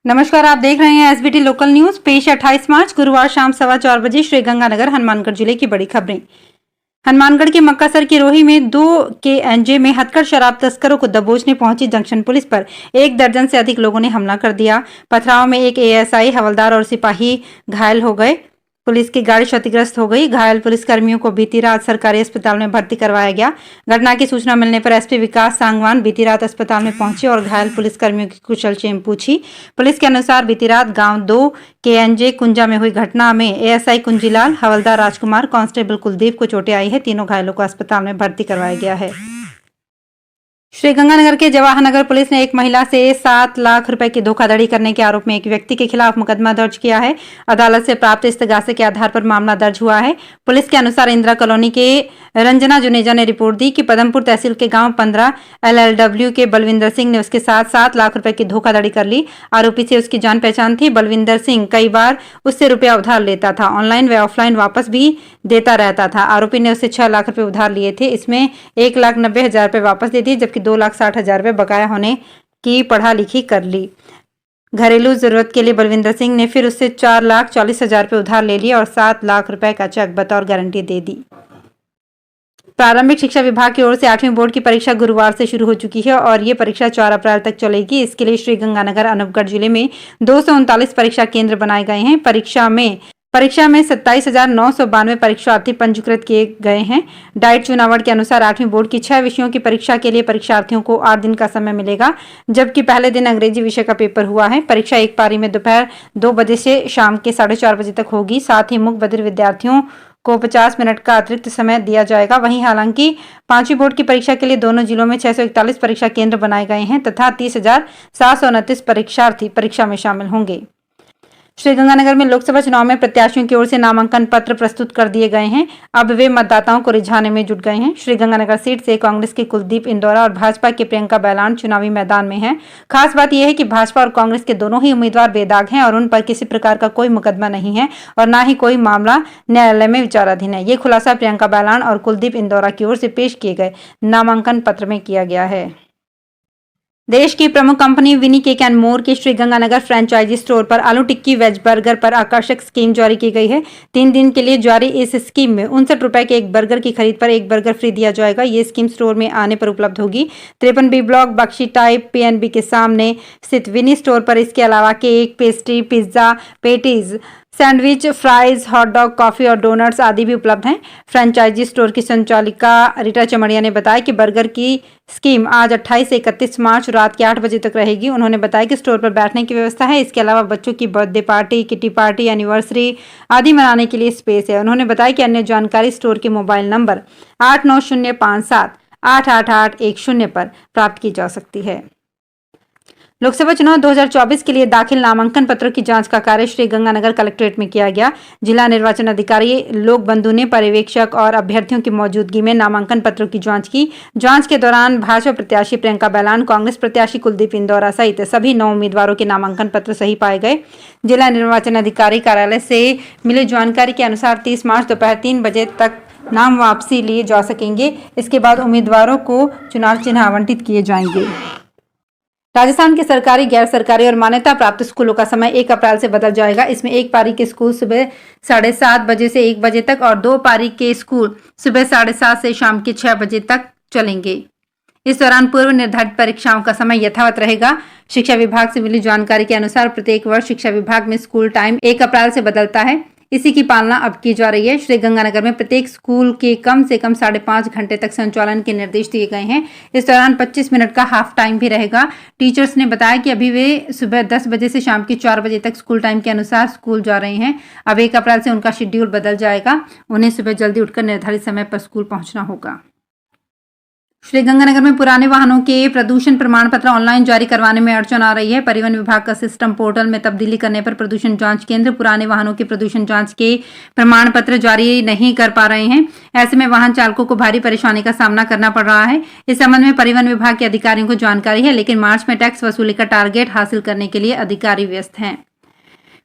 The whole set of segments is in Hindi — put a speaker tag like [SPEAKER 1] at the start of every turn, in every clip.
[SPEAKER 1] नमस्कार, आप देख रहे हैं एसबीटी लोकल न्यूज। पेश 28 मार्च गुरुवार शाम 4:15 श्रीगंगानगर हनुमानगढ़ जिले की बड़ी खबरें। हनुमानगढ़ के मक्कासर की रोही में 2 KNJ में हथकढ़ शराब तस्करों को दबोचने पहुंची जंक्शन पुलिस पर 1 दर्जन से अधिक लोगों ने हमला कर दिया। पथराव में एक ASI, हवलदार और सिपाही घायल हो गए। पुलिस की गाड़ी क्षतिग्रस्त हो गई। घायल पुलिसकर्मियों को बीती रात सरकारी अस्पताल में भर्ती करवाया गया। घटना की सूचना मिलने पर SP विकास सांगवान बीती रात अस्पताल में पहुंचे और घायल पुलिसकर्मियों की कुशलक्षेम पूछी। पुलिस के अनुसार बीती रात गांव 2 KNJ कुंजा में हुई घटना में ASI कुंजीलाल, हवलदार राजकुमार, कांस्टेबल कुलदीप को चोटें आई है। तीनों घायलों को अस्पताल में भर्ती करवाया गया है। श्रीगंगानगर के जवाहर नगर पुलिस ने एक महिला से 7 लाख रुपए की धोखाधड़ी करने के आरोप में एक व्यक्ति के खिलाफ मुकदमा दर्ज किया है। अदालत से प्राप्त इस्तगासे के आधार पर मामला दर्ज हुआ है। पुलिस के अनुसार इंदिरा कॉलोनी के रंजना जुनेजा ने रिपोर्ट दी कि पदमपुर तहसील के गांव 15 LLW के बलविंदर सिंह ने उसके साथ 7 लाख रुपए की धोखाधड़ी कर ली। आरोपी से उसकी जान पहचान थी। बलविंदर सिंह कई बार उससे रुपया उधार लेता था, ऑनलाइन व ऑफलाइन वापस भी देता रहता था। आरोपी ने उससे 6 लाख रुपए उधार लिए थे। इसमें 1,90,000 रुपए वापस दे दिए, जबकि 2,60,000 रुपए बकाया होने की पढ़ा लिखी कर ली। घरेलू जरूरत के लिए बलविंदर सिंह ने फिर उससे 4,40,000 रुपए उधार ले लिए और 7 लाख रुपए का चेक बतौर गारंटी दे दी। प्रारंभिक शिक्षा विभाग की ओर से 8वीं बोर्ड की परीक्षा गुरुवार से शुरू हो चुकी है और ये परीक्षा 4 अप्रैल तक चलेगी। इसके लिए श्रीगंगानगर अनूपगढ़ जिले में 239 परीक्षा केंद्र बनाए गए हैं। परीक्षा में 27,992 परीक्षार्थी पंजीकृत किए गए हैं। डाइट चुनावट के अनुसार 8वीं बोर्ड की 6 विषयों की परीक्षा के लिए परीक्षार्थियों को 8 दिन का समय मिलेगा, जबकि पहले दिन अंग्रेजी विषय का पेपर हुआ है। परीक्षा एक पारी में दोपहर 2 बजे से शाम के 4:30 बजे तक होगी। साथ ही मूक बधिर विद्यार्थियों को 50 मिनट का अतिरिक्त समय दिया जाएगा। वहीं हालांकि 5वीं बोर्ड की परीक्षा के लिए दोनों जिलों में 641 परीक्षा केंद्र बनाए गए हैं तथा 30,729 परीक्षार्थी परीक्षा में शामिल होंगे। श्रीगंगानगर में लोकसभा चुनाव में प्रत्याशियों की ओर से नामांकन पत्र प्रस्तुत कर दिए गए हैं। अब वे मतदाताओं को रिझाने में जुट गए हैं। श्रीगंगानगर सीट से कांग्रेस के कुलदीप इंदौरा और भाजपा के प्रियंका बैलान चुनावी मैदान में हैं। खास बात यह है कि भाजपा और कांग्रेस के दोनों ही उम्मीदवार बेदाग हैं और उन पर किसी प्रकार का कोई मुकदमा नहीं है और न ही कोई मामला न्यायालय में विचाराधीन है। ये खुलासा प्रियंका बैलान और कुलदीप इंदौरा की ओर से पेश किए गए नामांकन पत्र में किया गया है। देश की प्रमुख company Winni cake and more के श्रीगंगानगर फ्रेंचाइजी स्टोर पर आलू टिक्की वेज बर्गर पर आकर्षक स्कीम जारी की गई है। 3 दिन के लिए जारी इस स्कीम में 59 रुपए के एक बर्गर की खरीद पर एक बर्गर फ्री दिया जाएगा। ये स्कीम स्टोर में आने पर उपलब्ध होगी। 53B block Bakshi type PNB के सामने स्थित विनी स्टोर पर इसके अलावा cake, pastry, pizza, patties, sandwich, fries, hot dog, coffee और डोनट्स आदि भी उपलब्ध हैं। फ्रेंचाइजी स्टोर की संचालिका रीटा चमड़िया ने बताया कि बर्गर की स्कीम आज 28 से 31 मार्च रात के 8 बजे तक रहेगी। उन्होंने बताया कि स्टोर पर बैठने की व्यवस्था है। इसके अलावा बच्चों की birthday party, kitty party, anniversary आदि मनाने के लिए स्पेस है। उन्होंने बताया कि अन्य जानकारी स्टोर के मोबाइल नंबर 89,057,888,100 पर प्राप्त की जा सकती है। लोकसभा चुनाव 2024 के लिए दाखिल नामांकन पत्रों की जांच का कार्य श्रीगंगानगर कलेक्ट्रेट में किया गया। जिला निर्वाचन अधिकारी लोक बंधु ने पर्यवेक्षक और अभ्यर्थियों की मौजूदगी में नामांकन पत्रों की जांच की। जांच के दौरान भाजपा प्रत्याशी प्रियंका बैलान, कांग्रेस प्रत्याशी कुलदीप इंदौरा सहित सभी 9 उम्मीदवारों के नामांकन पत्र सही पाए गए। जिला निर्वाचन अधिकारी कार्यालय से मिली जानकारी के अनुसार 30 मार्च दोपहर 3 बजे तक नाम वापसी लिए जा सकेंगे। इसके बाद उम्मीदवारों को चुनाव चिन्ह आवंटित किए जाएंगे। राजस्थान के सरकारी, गैर सरकारी और मान्यता प्राप्त स्कूलों का समय 1 अप्रैल से बदल जाएगा। इसमें एक पारी के स्कूल सुबह 7:30 बजे से 1 बजे तक और 2 पारी के स्कूल सुबह 7:30 से शाम के 6 बजे तक चलेंगे। इस दौरान पूर्व निर्धारित परीक्षाओं का समय यथावत रहेगा। शिक्षा विभाग से मिली जानकारी के अनुसार प्रत्येक वर्ष शिक्षा विभाग में स्कूल टाइम 1 अप्रैल से बदलता है। इसी की पालना अब की जा रही है। श्रीगंगानगर में प्रत्येक स्कूल के कम से कम 5.5 घंटे तक संचालन के निर्देश दिए गए हैं। इस दौरान 25 मिनट का हाफ टाइम भी रहेगा। टीचर्स ने बताया कि अभी वे सुबह 10 बजे से शाम के 4 बजे तक स्कूल टाइम के अनुसार स्कूल जा रहे हैं। अब 1 अप्रैल से उनका शेड्यूल बदल जाएगा। उन्हें सुबह जल्दी उठकर निर्धारित समय पर स्कूल पहुंचना होगा। श्रीगंगानगर में पुराने वाहनों के प्रदूषण प्रमाण पत्र ऑनलाइन जारी करवाने में अड़चन आ रही है। परिवहन विभाग का सिस्टम पोर्टल में तब्दीली करने पर प्रदूषण जांच केंद्र पुराने वाहनों के प्रदूषण जांच के प्रमाण पत्र जारी नहीं कर पा रहे हैं। ऐसे में वाहन चालकों को भारी परेशानी का सामना करना पड़ रहा है। इस संबंध में परिवहन विभाग के अधिकारियों को जानकारी है, लेकिन मार्च में टैक्स वसूली का टारगेट हासिल करने के लिए अधिकारी व्यस्त हैं।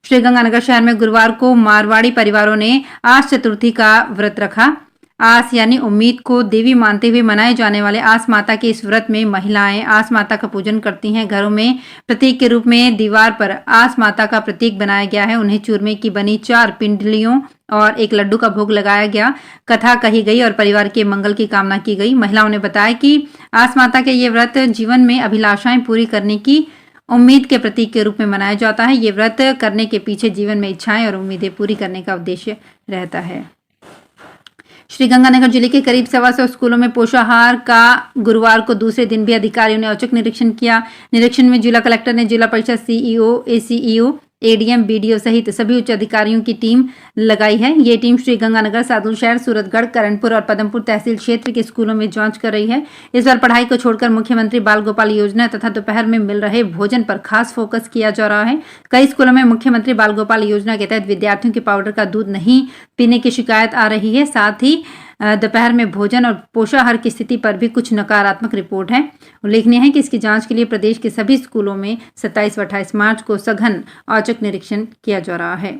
[SPEAKER 1] श्रीगंगानगर शहर में गुरुवार को मारवाड़ी परिवारों ने आज चतुर्थी का व्रत रखा। आस यानी उम्मीद को देवी मानते हुए मनाए जाने वाले आस माता के इस व्रत में महिलाएं आस माता का पूजन करती हैं। घरों में प्रतीक के रूप में दीवार पर आस माता का प्रतीक बनाया गया है। उन्हें चूरमे की बनी 4 पिंडलियों और एक लड्डू का भोग लगाया गया, कथा कही गई और परिवार के मंगल की कामना की गई। महिलाओं ने बताया कि आस माता के ये व्रत जीवन में अभिलाषाएं पूरी करने की उम्मीद के प्रतीक के रूप में मनाया जाता है। ये व्रत करने के पीछे जीवन में इच्छाएं और उम्मीदें पूरी करने का उद्देश्य रहता है। श्रीगंगानगर जिले के करीब 125 स्कूलों में पोषाहार का गुरुवार को दूसरे दिन भी अधिकारियों ने औचक निरीक्षण किया। निरीक्षण में जिला कलेक्टर ने जिला परिषद सीईओ, एसीईओ, एडीएम, बीडीओ सहित सभी उच्च अधिकारियों की टीम लगाई है। ये टीम श्रीगंगानगर, सादुलशहर, सूरतगढ़, करणपुर और पदमपुर तहसील क्षेत्र के स्कूलों में जांच कर रही है। इस बार पढ़ाई को छोड़कर मुख्यमंत्री बाल गोपाल योजना तथा दोपहर में मिल रहे भोजन पर खास फोकस किया जा रहा है। कई स्कूलों में मुख्यमंत्री बाल गोपाल योजना के तहत विद्यार्थियों के पाउडर का दूध नहीं पीने की शिकायत आ रही है। साथ ही दोपहर में भोजन और पोषाहार की स्थिति पर भी कुछ नकारात्मक रिपोर्ट है। उल्लेखनीय है कि इसकी जांच के लिए प्रदेश के सभी स्कूलों में 27 व 28 मार्च को सघन औचक निरीक्षण किया जा रहा है।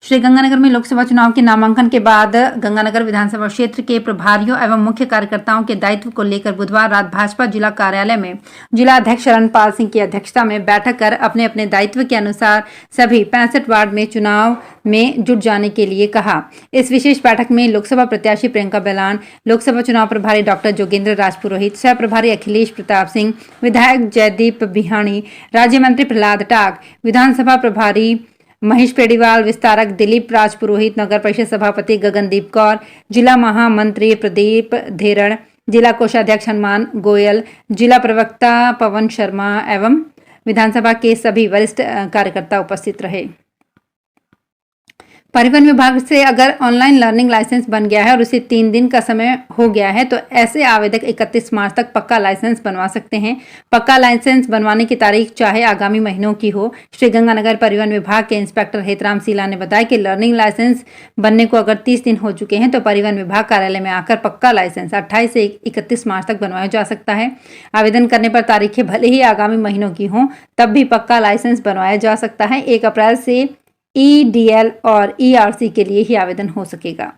[SPEAKER 1] श्रीगंगानगर में लोकसभा चुनाव के नामांकन के बाद गंगानगर विधानसभा क्षेत्र के प्रभारियों एवं मुख्य कार्यकर्ताओं के दायित्व को लेकर बुधवार रात भाजपा जिला कार्यालय में जिला अध्यक्ष शरणपाल सिंह की अध्यक्षता में बैठक कर अपने अपने दायित्व के अनुसार सभी 65 वार्ड में चुनाव में जुट जाने के लिए कहा। इस विशेष बैठक में लोकसभा प्रत्याशी प्रियंका बेलान, लोकसभा चुनाव प्रभारी डॉक्टर जोगेंद्र राजपुरोहित, सह प्रभारी अखिलेश प्रताप सिंह, विधायक जयदीप बिहाणी, राज्य मंत्री प्रहलाद टाक, विधानसभा प्रभारी महेश पेड़ीवाल, विस्तारक दिलीप राजपुरोहित, नगर परिषद सभापति गगनदीप कौर, जिला महामंत्री प्रदीप धेरण, जिला कोषाध्यक्ष हनुमान गोयल, जिला प्रवक्ता पवन शर्मा एवं विधानसभा के सभी वरिष्ठ कार्यकर्ता उपस्थित रहे। परिवहन विभाग से अगर ऑनलाइन लर्निंग लाइसेंस बन गया है और उसे 3 दिन का समय हो गया है तो ऐसे आवेदक 31 मार्च तक पक्का लाइसेंस बनवा सकते हैं। पक्का लाइसेंस बनवाने की तारीख चाहे आगामी महीनों की हो। श्रीगंगानगर परिवहन विभाग के इंस्पेक्टर हेतराम सीला ने बताया कि लर्निंग लाइसेंस बनने को अगर 30 दिन हो चुके हैं तो परिवहन विभाग कार्यालय में आकर पक्का लाइसेंस 28 से 31 मार्च तक बनवाया जा सकता है। आवेदन करने पर तारीखें भले ही आगामी महीनों की हों तब भी पक्का लाइसेंस बनवाया जा सकता है। 1 अप्रैल से ईडीएल और ईआरसी के लिए ही आवेदन हो सकेगा।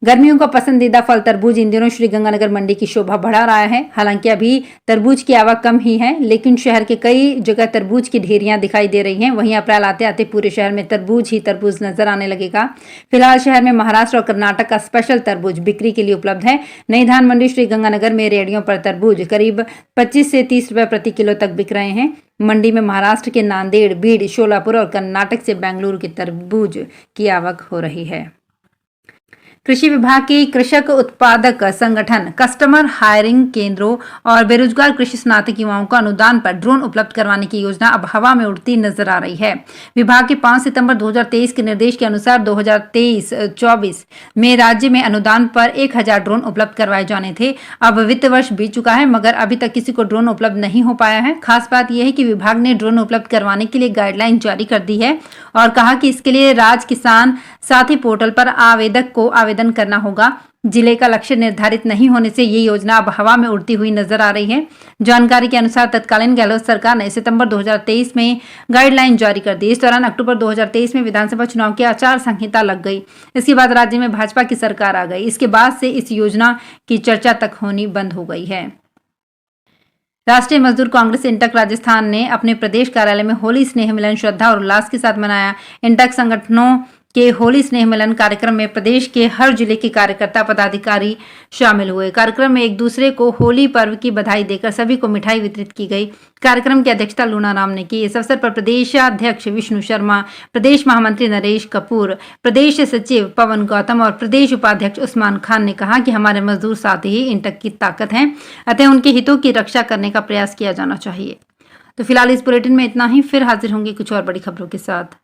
[SPEAKER 1] गर्मियों का पसंदीदा फल तरबूज इन दिनों श्रीगंगानगर मंडी की शोभा बढ़ा रहा है। हालांकि अभी तरबूज की आवक कम ही है, लेकिन शहर के कई जगह तरबूज की ढेरियां दिखाई दे रही हैं। वहीं अप्रैल आते आते पूरे शहर में तरबूज ही तरबूज नजर आने लगेगा। फिलहाल शहर में महाराष्ट्र और कर्नाटक का स्पेशल तरबूज बिक्री के लिए उपलब्ध है। नई धान मंडी श्रीगंगानगर में रेहड़ियों पर तरबूज करीब 25 से 30 रुपए प्रति किलो तक बिक रहे हैं। मंडी में महाराष्ट्र के नांदेड़, बीड़, शोलापुर और कर्नाटक से बेंगलुरु के तरबूज की आवक हो रही है। कृषि विभाग की कृषक उत्पादक संगठन, कस्टमर हायरिंग केंद्रों और बेरोजगार कृषि स्नातक युवाओं को अनुदान पर ड्रोन उपलब्ध करवाने की योजना अब हवा में उड़ती नजर आ रही है। विभाग के 5 सितंबर 2023 के निर्देश के अनुसार 2023-24 में राज्य में अनुदान पर 1000 ड्रोन उपलब्ध करवाए जाने थे। अब वित्त वर्ष बीत चुका है मगर अभी तक किसी को ड्रोन उपलब्ध नहीं हो पाया है। खास बात यह है कि विभाग ने ड्रोन उपलब्ध करवाने के लिए गाइडलाइन जारी कर दी है और कहा कि इसके लिए राज्य किसान साथी पोर्टल पर आवेदक को आवेदन करना होगा। जिले का लक्ष्य निर्धारित नहीं होने से ये योजना अब हवा में उड़ती हुई नजर आ रही है। जानकारी के अनुसार तत्कालीन गहलोत सरकार ने सितंबर 2023 में गाइडलाइन जारी कर दी। इस दौरान अक्टूबर 2023 में विधानसभा चुनाव की आचार संहिता लग गई। इसके बाद राज्य में भाजपा की सरकार आ गई। इसके बाद से इस योजना की चर्चा तक होनी बंद हो गई है। राष्ट्रीय मजदूर कांग्रेस इंटक राजस्थान ने अपने प्रदेश कार्यालय में होली स्नेह मिलन श्रद्धा और उल्लास के साथ मनाया। इंटक संगठनों के होली स्नेह मिलन कार्यक्रम में प्रदेश के हर जिले के कार्यकर्ता पदाधिकारी शामिल हुए। कार्यक्रम में एक दूसरे को होली पर्व की बधाई देकर सभी को मिठाई वितरित की गई। कार्यक्रम की अध्यक्षता लूना राम ने की। इस अवसर पर प्रदेशाध्यक्ष विष्णु शर्मा, प्रदेश महामंत्री नरेश कपूर, प्रदेश सचिव पवन गौतम और प्रदेश उपाध्यक्ष उस्मान खान ने कहा कि हमारे मजदूर साथी ही इंटक की ताकत हैं, अतः उनके हितों की रक्षा करने का प्रयास किया जाना चाहिए। तो फिलहाल इस बुलेटिन में इतना ही। फिर हाजिर होंगे कुछ और बड़ी खबरों के साथ।